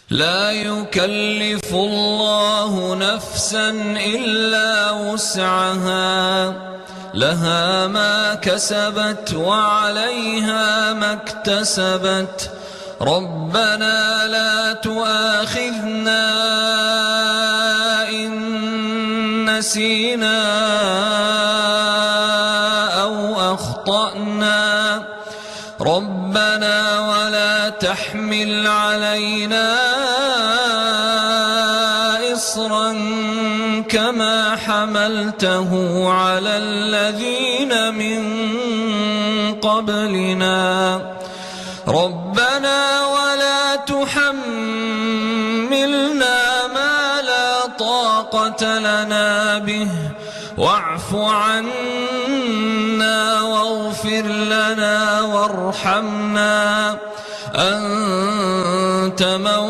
لا يكلف الله نفسا إلا وسعها، لها ما كسبت وعليها ما اكتسبت. ربنا لا تؤاخذنا إن نسينا أو أخطأنا، ربنا ولا تحمل علينا إصرا كما حملته على الذين من قبلنا، ربنا ولا تحملنا ما لا طاقة لنا به، واعف عنا واغفر لنا وارحمنا، أنت مولانا